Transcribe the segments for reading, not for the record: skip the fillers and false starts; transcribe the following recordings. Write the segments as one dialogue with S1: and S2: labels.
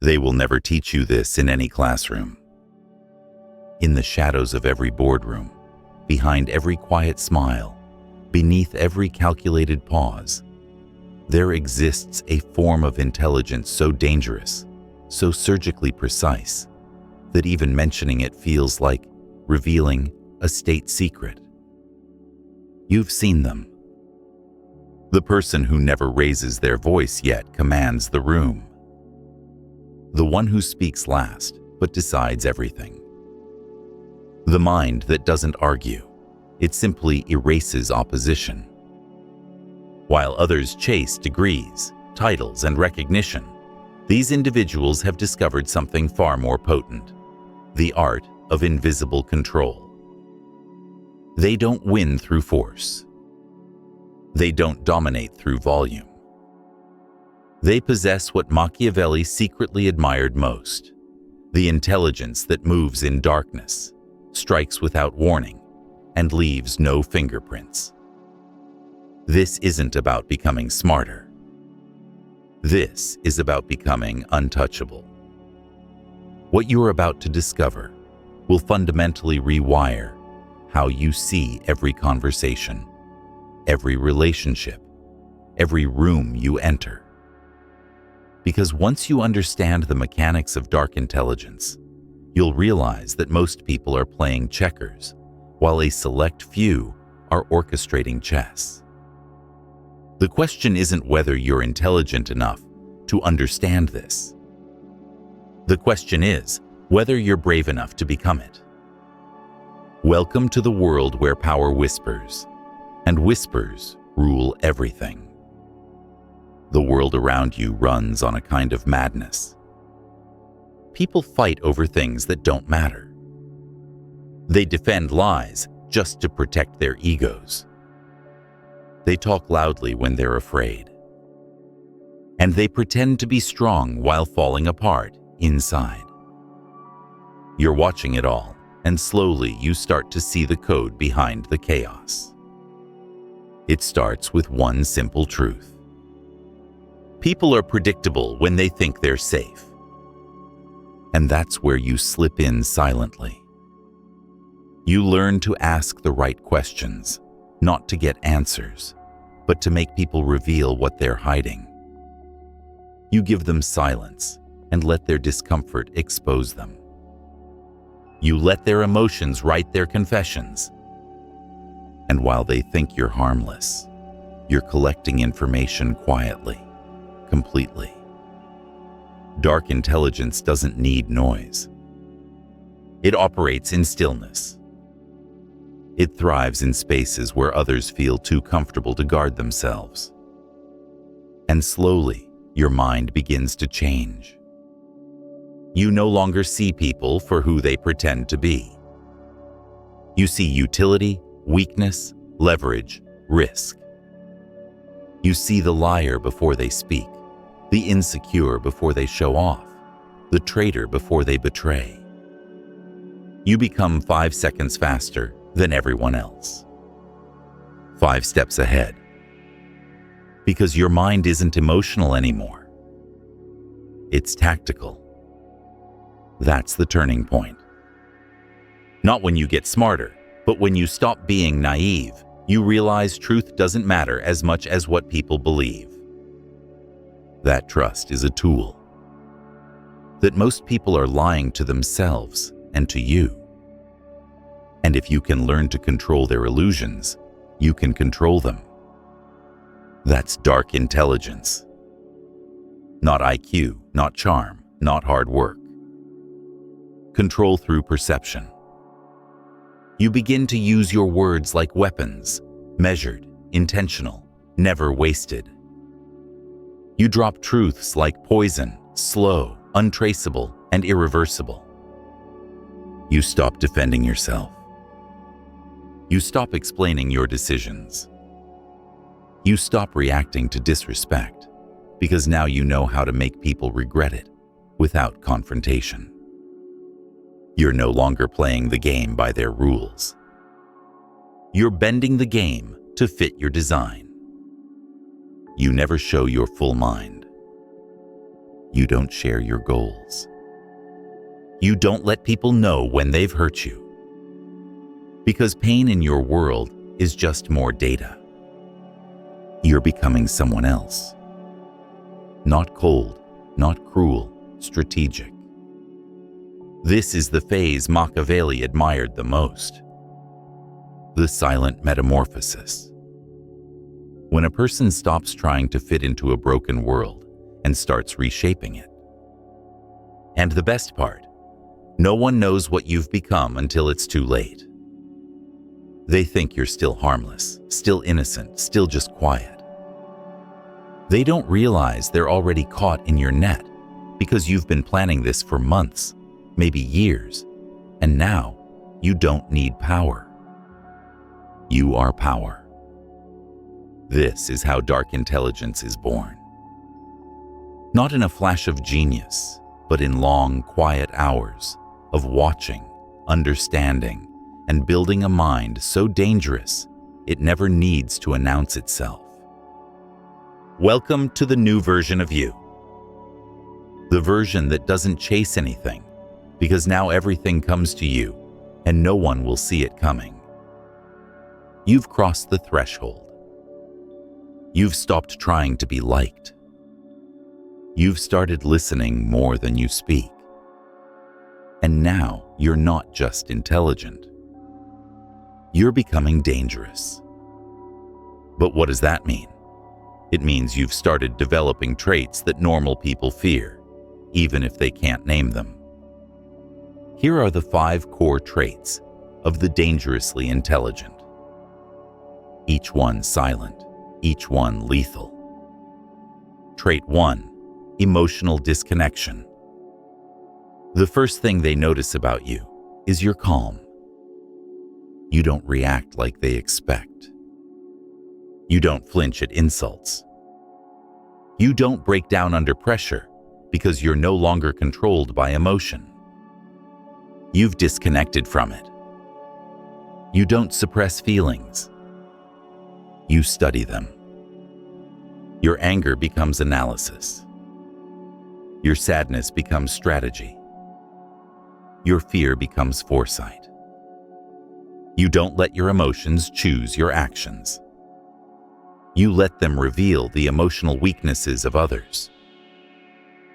S1: They will never teach you this in any classroom. In the shadows of every boardroom, behind every quiet smile, beneath every calculated pause, there exists a form of intelligence so dangerous, so surgically precise, that even mentioning it feels like revealing a state secret. You've seen them. The person who never raises their voice yet commands the room. The one who speaks last but decides everything. The mind that doesn't argue, it simply erases opposition. While others chase degrees, titles, and recognition, these individuals have discovered something far more potent: the art of invisible control. They don't win through force. They don't dominate through volume. They possess what Machiavelli secretly admired most: the intelligence that moves in darkness, strikes without warning, and leaves no fingerprints. This isn't about becoming smarter. This is about becoming untouchable. What you're about to discover will fundamentally rewire how you see every conversation, every relationship, every room you enter. Because once you understand the mechanics of dark intelligence, you'll realize that most people are playing checkers, while a select few are orchestrating chess. The question isn't whether you're intelligent enough to understand this. The question is whether you're brave enough to become it. Welcome to the world where power whispers, and whispers rule everything. The world around you runs on a kind of madness. People fight over things that don't matter. They defend lies just to protect their egos. They talk loudly when they're afraid. And they pretend to be strong while falling apart inside. You're watching it all, and slowly you start to see the code behind the chaos. It starts with one simple truth. People are predictable when they think they're safe. And that's where you slip in silently. You learn to ask the right questions, not to get answers, but to make people reveal what they're hiding. You give them silence and let their discomfort expose them. You let their emotions write their confessions. And while they think you're harmless, you're collecting information quietly, completely. Dark intelligence doesn't need noise. It operates in stillness. It thrives in spaces where others feel too comfortable to guard themselves. And slowly, your mind begins to change. You no longer see people for who they pretend to be. You see utility, weakness, leverage, risk. You see the liar before they speak, the insecure before they show off, the traitor before they betray. You become 5 seconds faster than everyone else. 5 steps ahead. Because your mind isn't emotional anymore. It's tactical. That's the turning point. Not when you get smarter, but when you stop being naive, you realize truth doesn't matter as much as what people believe. That trust is a tool. That most people are lying to themselves and to you. And if you can learn to control their illusions, you can control them. That's dark intelligence. Not IQ, not charm, not hard work. Control through perception. You begin to use your words like weapons, measured, intentional, never wasted. You drop truths like poison, slow, untraceable, and irreversible. You stop defending yourself. You stop explaining your decisions. You stop reacting to disrespect, because now you know how to make people regret it without confrontation. You're no longer playing the game by their rules. You're bending the game to fit your design. You never show your full mind. You don't share your goals. You don't let people know when they've hurt you. Because pain in your world is just more data. You're becoming someone else. Not cold, not cruel, strategic. This is the phase Machiavelli admired the most. The silent metamorphosis. When a person stops trying to fit into a broken world and starts reshaping it. And the best part, no one knows what you've become until it's too late. They think you're still harmless, still innocent, still just quiet. They don't realize they're already caught in your net because you've been planning this for months, maybe years, and now you don't need power. You are power. This is how dark intelligence is born. Not in a flash of genius, but in long, quiet hours of watching, understanding, and building a mind so dangerous it never needs to announce itself. Welcome to the new version of you. The version that doesn't chase anything, because now everything comes to you and no one will see it coming. You've crossed the threshold. You've stopped trying to be liked. You've started listening more than you speak. And now you're not just intelligent. You're becoming dangerous. But what does that mean? It means you've started developing traits that normal people fear, even if they can't name them. Here are the 5 core traits of the dangerously intelligent. Each one silent, each one lethal. Trait 1, emotional disconnection. The first thing they notice about you is your calm. You don't react like they expect. You don't flinch at insults. You don't break down under pressure because you're no longer controlled by emotion. You've disconnected from it. You don't suppress feelings. You study them. Your anger becomes analysis. Your sadness becomes strategy. Your fear becomes foresight. You don't let your emotions choose your actions. You let them reveal the emotional weaknesses of others.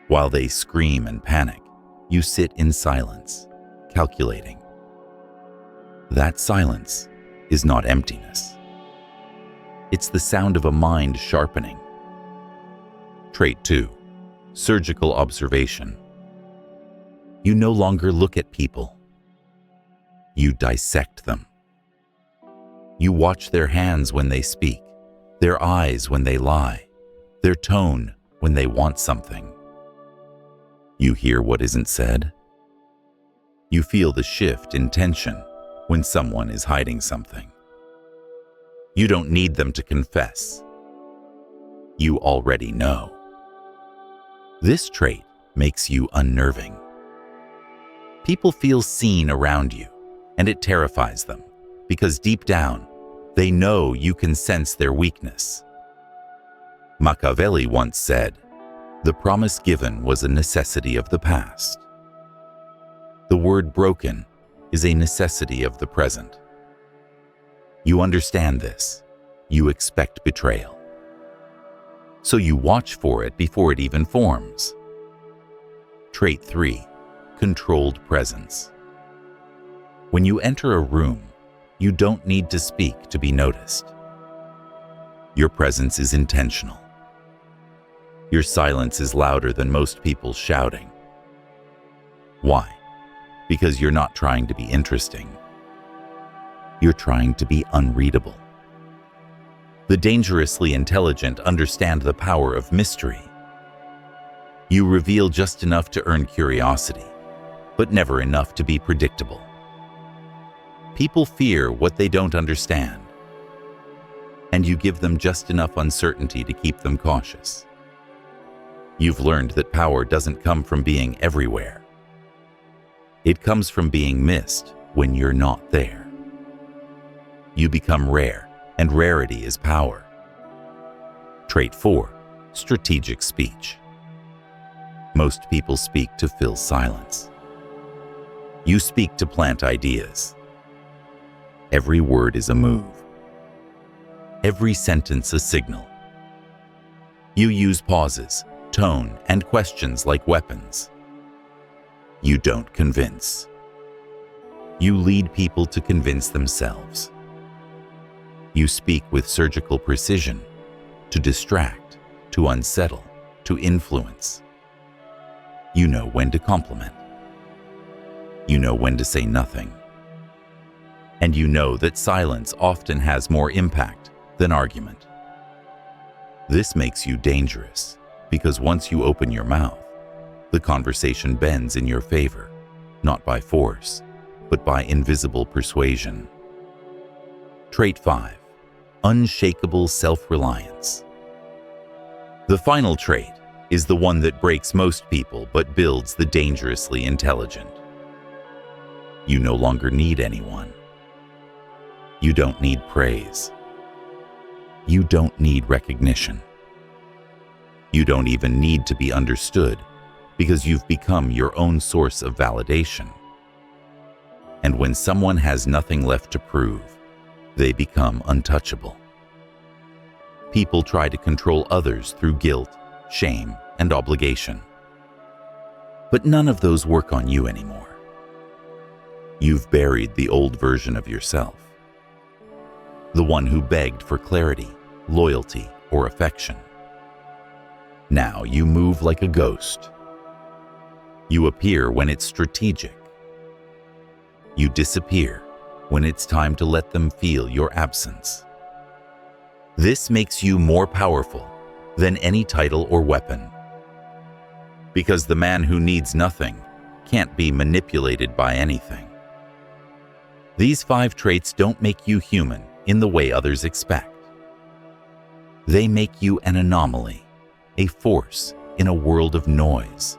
S1: While they scream and panic, you sit in silence, calculating. That silence is not emptiness. It's the sound of a mind sharpening. Trait 2, surgical observation. You no longer look at people. You dissect them. You watch their hands when they speak, their eyes when they lie, their tone when they want something. You hear what isn't said. You feel the shift in tension when someone is hiding something. You don't need them to confess. You already know. This trait makes you unnerving. People feel seen around you, and it terrifies them, because deep down, they know you can sense their weakness. Machiavelli once said, "The promise given was a necessity of the past." The word broken is a necessity of the present. You understand this. You expect betrayal. So you watch for it before it even forms. Trait 3, controlled presence. When you enter a room, you don't need to speak to be noticed. Your presence is intentional. Your silence is louder than most people's shouting. Why? Because you're not trying to be interesting. You're trying to be unreadable. The dangerously intelligent understand the power of mystery. You reveal just enough to earn curiosity, but never enough to be predictable. People fear what they don't understand, and you give them just enough uncertainty to keep them cautious. You've learned that power doesn't come from being everywhere. It comes from being missed when you're not there. You become rare, and rarity is power. Trait 4, strategic speech. Most people speak to fill silence. You speak to plant ideas. Every word is a move. Every sentence a signal. You use pauses, tone, and questions like weapons. You don't convince. You lead people to convince themselves. You speak with surgical precision, to distract, to unsettle, to influence. You know when to compliment. You know when to say nothing. And you know that silence often has more impact than argument. This makes you dangerous because once you open your mouth, the conversation bends in your favor, not by force, but by invisible persuasion. Trait 5. Unshakable self-reliance. The final trait is the one that breaks most people but builds the dangerously intelligent. You no longer need anyone. You don't need praise. You don't need recognition. You don't even need to be understood because you've become your own source of validation. And when someone has nothing left to prove, they become untouchable. People try to control others through guilt, shame, and obligation. But none of those work on you anymore. You've buried the old version of yourself. The one who begged for clarity, loyalty, or affection. Now you move like a ghost. You appear when it's strategic. You disappear when it's time to let them feel your absence. This makes you more powerful than any title or weapon. Because the man who needs nothing can't be manipulated by anything. These 5 traits don't make you human in the way others expect. They make you an anomaly, a force in a world of noise,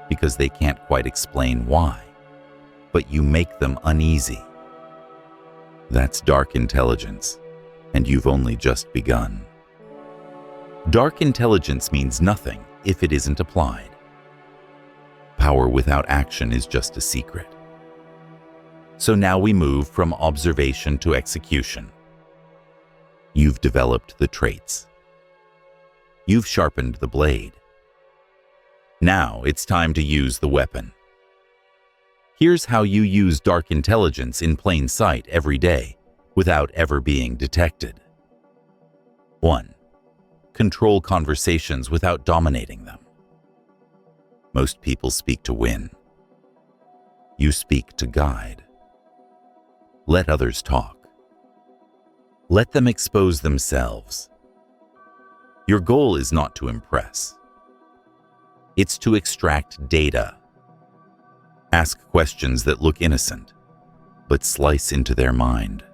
S1: because they can't quite explain why, but you make them uneasy. That's dark intelligence, and you've only just begun. Dark intelligence means nothing if it isn't applied. Power without action is just a secret. So now we move from observation to execution. You've developed the traits. You've sharpened the blade. Now it's time to use the weapon. Here's how you use dark intelligence in plain sight every day without ever being detected. 1. Control conversations without dominating them. Most people speak to win. You speak to guide. Let others talk. Let them expose themselves. Your goal is not to impress. It's to extract data. Ask questions that look innocent, but slice into their mind.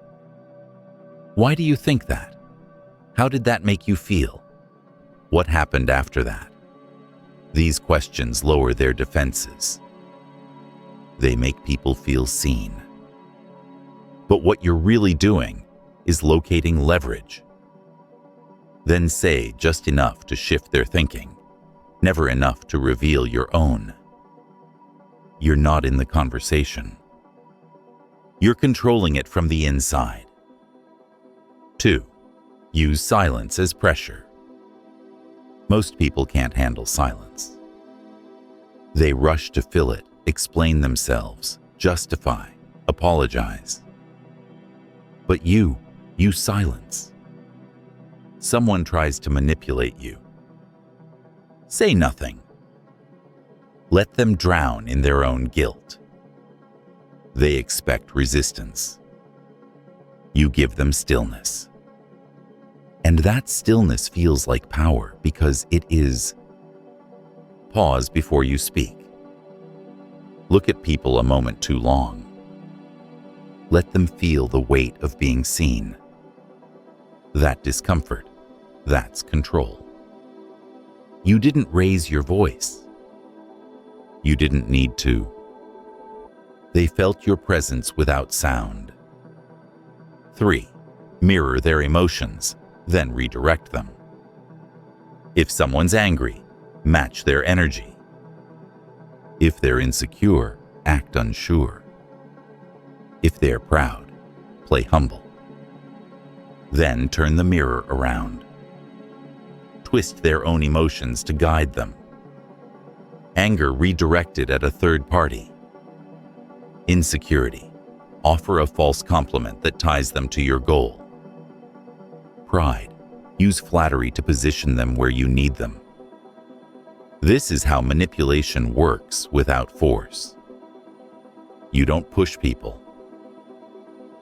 S1: Why do you think that? How did that make you feel? What happened after that? These questions lower their defenses. They make people feel seen. But what you're really doing is locating leverage. Then say just enough to shift their thinking, never enough to reveal your own. You're not in the conversation. You're controlling it from the inside. 2. Use silence as pressure. Most people can't handle silence. They rush to fill it, explain themselves, justify, apologize. But you silence. Someone tries to manipulate you. Say nothing. Let them drown in their own guilt. They expect resistance. You give them stillness. And that stillness feels like power because it is. Pause before you speak. Look at people a moment too long. Let them feel the weight of being seen. That discomfort, that's control. You didn't raise your voice. You didn't need to. They felt your presence without sound. 3. Mirror their emotions, then redirect them. If someone's angry, match their energy. If they're insecure, act unsure. If they're proud, play humble. Then turn the mirror around. Twist their own emotions to guide them. Anger redirected at a third party. Insecurity. Offer a false compliment that ties them to your goal. Pride. Use flattery to position them where you need them. This is how manipulation works without force. You don't push people.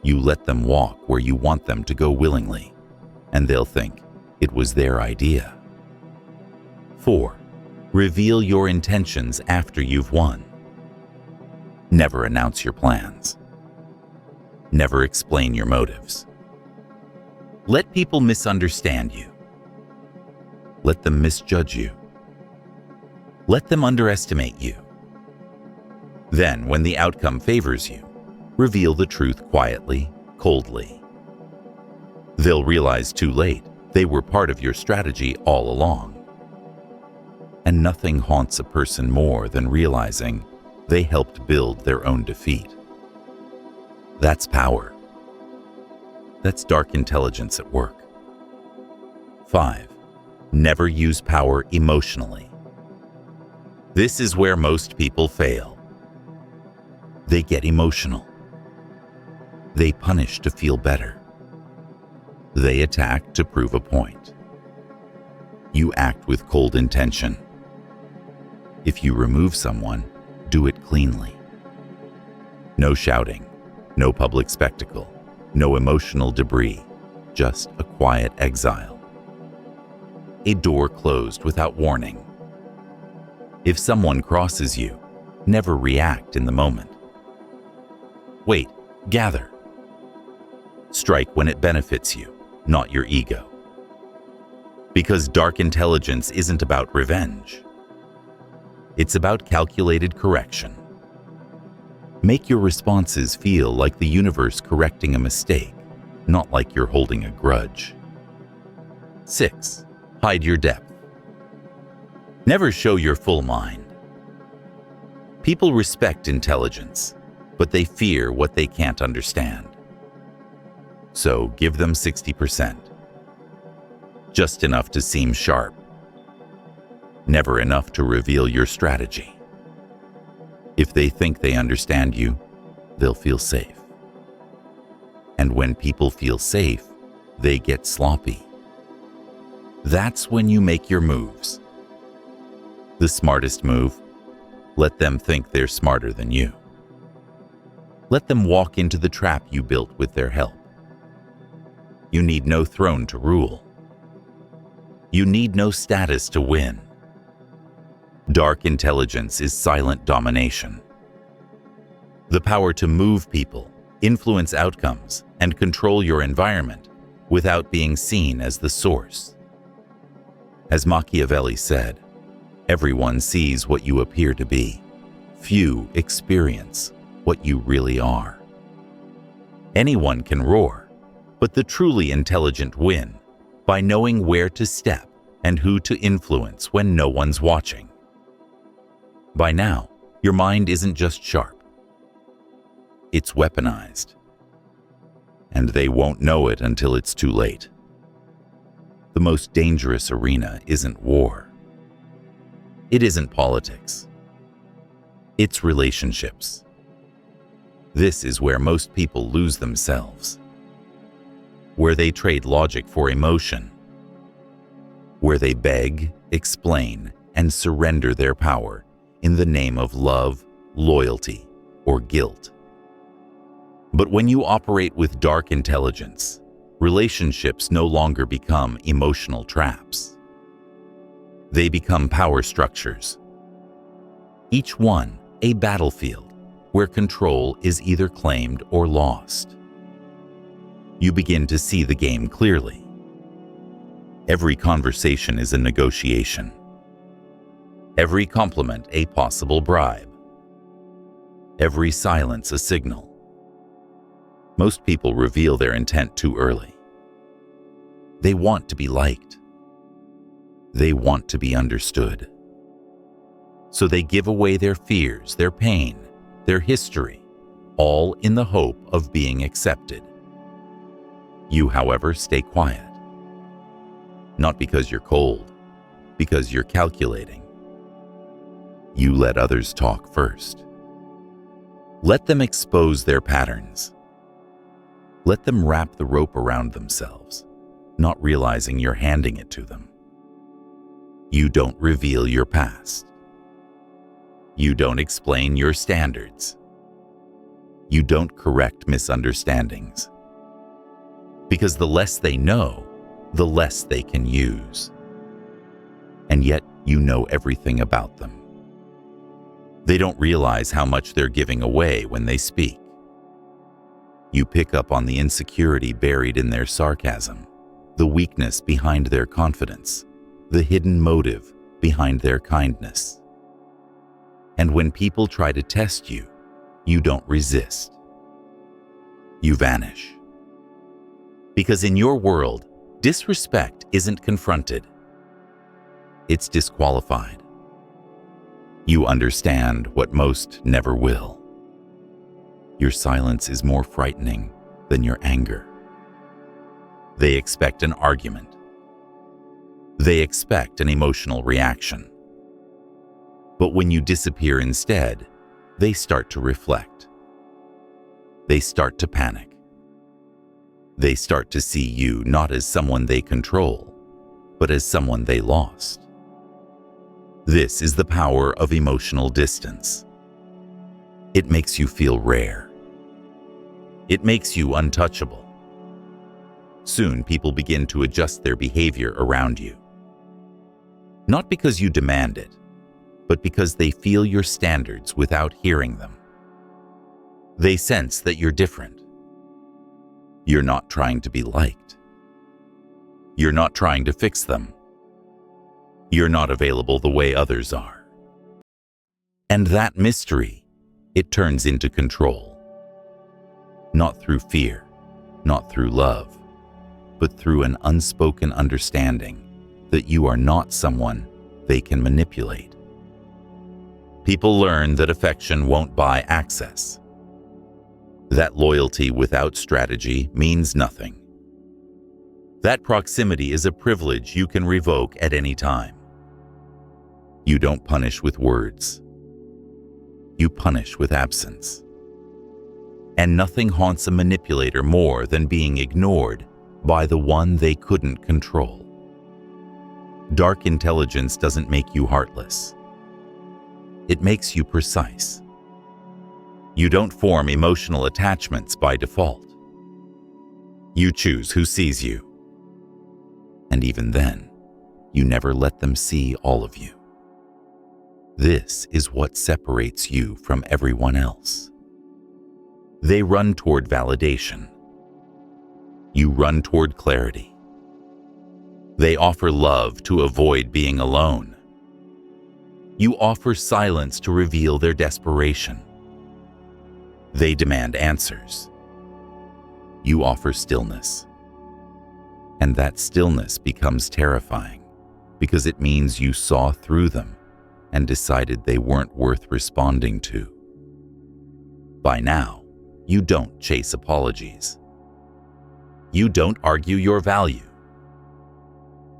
S1: You let them walk where you want them to go willingly, and they'll think it was their idea. 4. Reveal your intentions after you've won. Never announce your plans. Never explain your motives. Let people misunderstand you. Let them misjudge you. Let them underestimate you. Then, when the outcome favors you, reveal the truth quietly, coldly. They'll realize too late they were part of your strategy all along. And nothing haunts a person more than realizing they helped build their own defeat. That's power. That's dark intelligence at work. 5. Never use power emotionally. This is where most people fail. They get emotional. They punish to feel better. They attack to prove a point. You act with cold intention. If you remove someone, do it cleanly. No shouting, no public spectacle, no emotional debris, just a quiet exile. A door closed without warning. If someone crosses you, never react in the moment. Wait, gather. Strike when it benefits you, not your ego. Because dark intelligence isn't about revenge. It's about calculated correction. Make your responses feel like the universe correcting a mistake, not like you're holding a grudge. 6. Hide your depth. Never show your full mind. People respect intelligence, but they fear what they can't understand. So give them 60%. Just enough to seem sharp. Never enough to reveal your strategy. If they think they understand you, they'll feel safe. And when people feel safe, they get sloppy. That's when you make your moves. The smartest move, let them think they're smarter than you. Let them walk into the trap you built with their help. You need no throne to rule. You need no status to win. Dark intelligence is silent domination. The power to move people, influence outcomes, and control your environment without being seen as the source. As Machiavelli said, everyone sees what you appear to be. Few experience what you really are. Anyone can roar, but the truly intelligent win by knowing where to step and who to influence when no one's watching. By now, your mind isn't just sharp. It's weaponized. And they won't know it until it's too late. The most dangerous arena isn't war. It isn't politics. It's relationships. This is where most people lose themselves. Where they trade logic for emotion. Where they beg, explain, and surrender their power in the name of love, loyalty, or guilt. But when you operate with dark intelligence, relationships no longer become emotional traps. They become power structures. Each one a battlefield where control is either claimed or lost. You begin to see the game clearly. Every conversation is a negotiation. Every compliment a possible bribe. Every silence a signal. Most people reveal their intent too early. They want to be liked. They want to be understood. So they give away their fears, their pain, their history, all in the hope of being accepted. You, however, stay quiet. Not because you're cold, because you're calculating. You let others talk first. Let them expose their patterns. Let them wrap the rope around themselves, not realizing you're handing it to them. You don't reveal your past. You don't explain your standards. You don't correct misunderstandings. Because the less they know, the less they can use. And yet you know everything about them. They don't realize how much they're giving away when they speak. You pick up on the insecurity buried in their sarcasm, the weakness behind their confidence, the hidden motive behind their kindness. And when people try to test you, you don't resist. You vanish. Because in your world, disrespect isn't confronted. It's disqualified. You understand what most never will. Your silence is more frightening than your anger. They expect an argument. They expect an emotional reaction. But when you disappear instead, they start to reflect. They start to panic. They start to see you not as someone they control, but as someone they lost. This is the power of emotional distance. It makes you feel rare. It makes you untouchable. Soon people begin to adjust their behavior around you. Not because you demand it, but because they feel your standards without hearing them. They sense that you're different. You're not trying to be liked. You're not trying to fix them. You're not available the way others are. And that mystery, it turns into control. Not through fear, not through love, but through an unspoken understanding that you are not someone they can manipulate. People learn that affection won't buy access. That loyalty without strategy means nothing. That proximity is a privilege you can revoke at any time. You don't punish with words. You punish with absence. And nothing haunts a manipulator more than being ignored by the one they couldn't control. Dark intelligence doesn't make you heartless. It makes you precise. You don't form emotional attachments by default. You choose who sees you. And even then, you never let them see all of you. This is what separates you from everyone else. They run toward validation. You run toward clarity. They offer love to avoid being alone. You offer silence to reveal their desperation. They demand answers. You offer stillness. And that stillness becomes terrifying because it means you saw through them and decided they weren't worth responding to. By now, you don't chase apologies. You don't argue your value.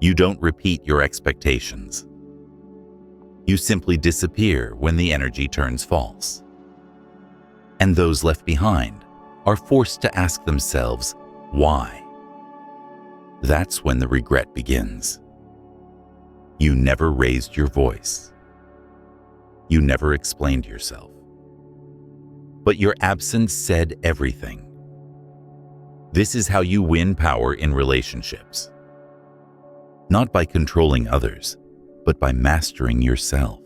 S1: You don't repeat your expectations. You simply disappear when the energy turns false. And those left behind are forced to ask themselves, why? That's when the regret begins. You never raised your voice. You never explained yourself. But your absence said everything. This is how you win power in relationships. Not by controlling others, but by mastering yourself.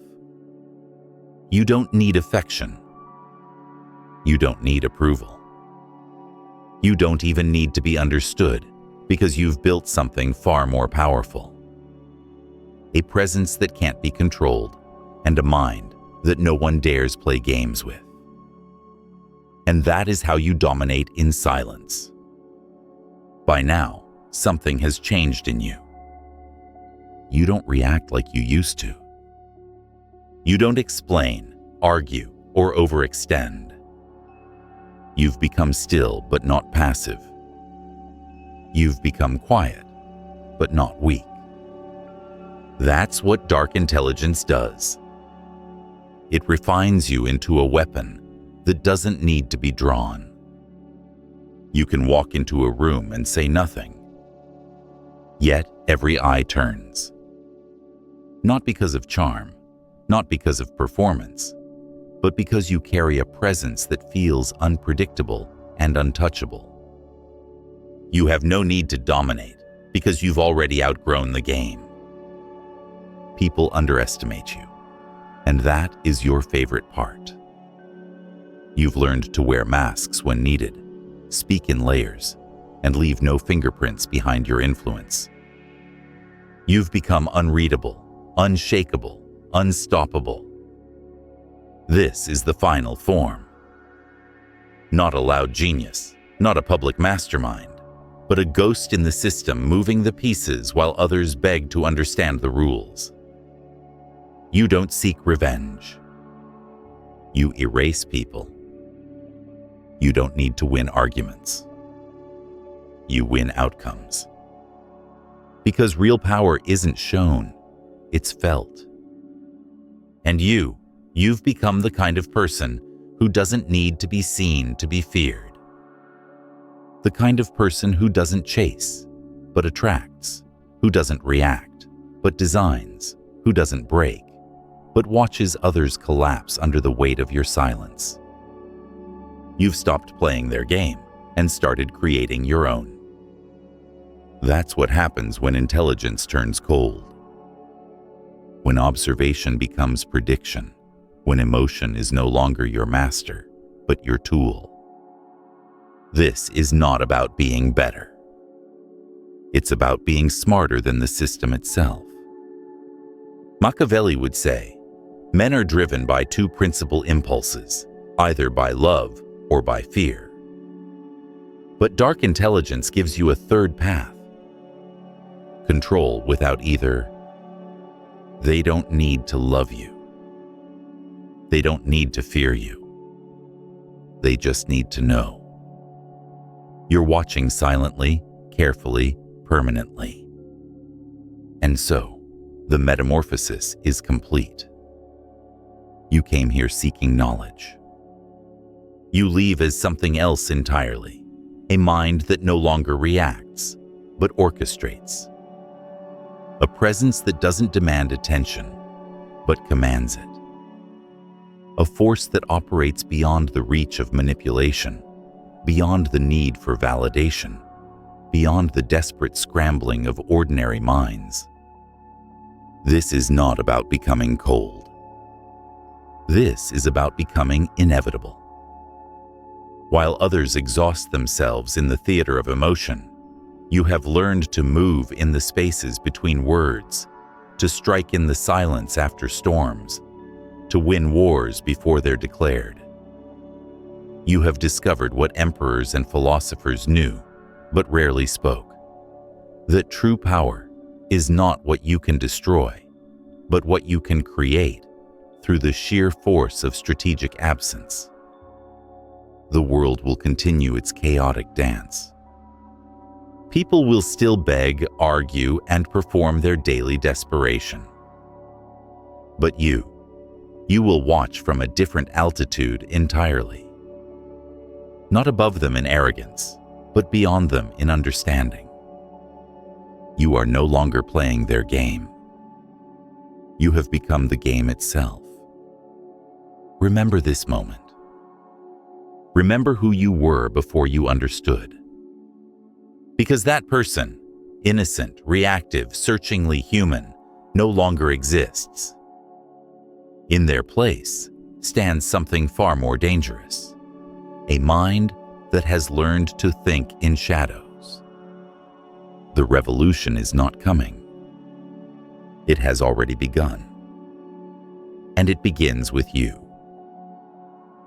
S1: You don't need affection. You don't need approval. You don't even need to be understood because you've built something far more powerful. A presence that can't be controlled and a mind that no one dares play games with. And that is how you dominate in silence. By now, something has changed in you. You don't react like you used to. You don't explain, argue, or overextend. You've become still but not passive. You've become quiet but not weak. That's what dark intelligence does. It refines you into a weapon that doesn't need to be drawn. You can walk into a room and say nothing, yet every eye turns. Not because of charm, not because of performance, but because you carry a presence that feels unpredictable and untouchable. You have no need to dominate because you've already outgrown the game. People underestimate you, and that is your favorite part. You've learned to wear masks when needed, speak in layers, and leave no fingerprints behind your influence. You've become unreadable, unshakable, unstoppable. This is the final form. Not a loud genius, not a public mastermind, but a ghost in the system moving the pieces while others beg to understand the rules. You don't seek revenge. You erase people. You don't need to win arguments. You win outcomes. Because real power isn't shown, it's felt. And you've become the kind of person who doesn't need to be seen to be feared. The kind of person who doesn't chase, but attracts, who doesn't react, but designs, who doesn't break, but watches others collapse under the weight of your silence. You've stopped playing their game and started creating your own. That's what happens when intelligence turns cold. When observation becomes prediction, when emotion is no longer your master, but your tool. This is not about being better. It's about being smarter than the system itself. Machiavelli would say, men are driven by two principal impulses, either by love or by fear. But dark intelligence gives you a third path. Control without either. They don't need to love you. They don't need to fear you. They just need to know. You're watching silently, carefully, permanently. And so, the metamorphosis is complete. You came here seeking knowledge. You leave as something else entirely, a mind that no longer reacts, but orchestrates. A presence that doesn't demand attention, but commands it. A force that operates beyond the reach of manipulation, beyond the need for validation, beyond the desperate scrambling of ordinary minds. This is not about becoming cold. This is about becoming inevitable. While others exhaust themselves in the theater of emotion, you have learned to move in the spaces between words, to strike in the silence after storms, to win wars before they're declared. You have discovered what emperors and philosophers knew, but rarely spoke. That true power is not what you can destroy, but what you can create through the sheer force of strategic absence. The world will continue its chaotic dance. People will still beg, argue, and perform their daily desperation. But you will watch from a different altitude entirely. Not above them in arrogance, but beyond them in understanding. You are no longer playing their game. You have become the game itself. Remember this moment. Remember who you were before you understood. Because that person, innocent, reactive, searchingly human, no longer exists. In their place stands something far more dangerous. A mind that has learned to think in shadows. The revolution is not coming. It has already begun. And it begins with you.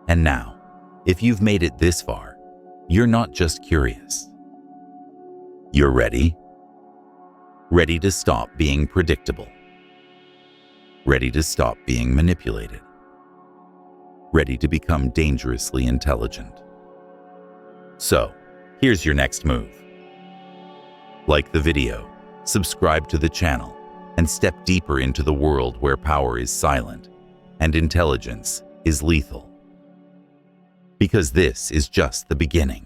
S1: And now, if you've made it this far, you're not just curious. You're ready. Ready to stop being predictable. ready to stop being manipulated, ready to become dangerously intelligent. So, here's your next move. Like the video, subscribe to the channel, and step deeper into the world where power is silent and intelligence is lethal. Because this is just the beginning.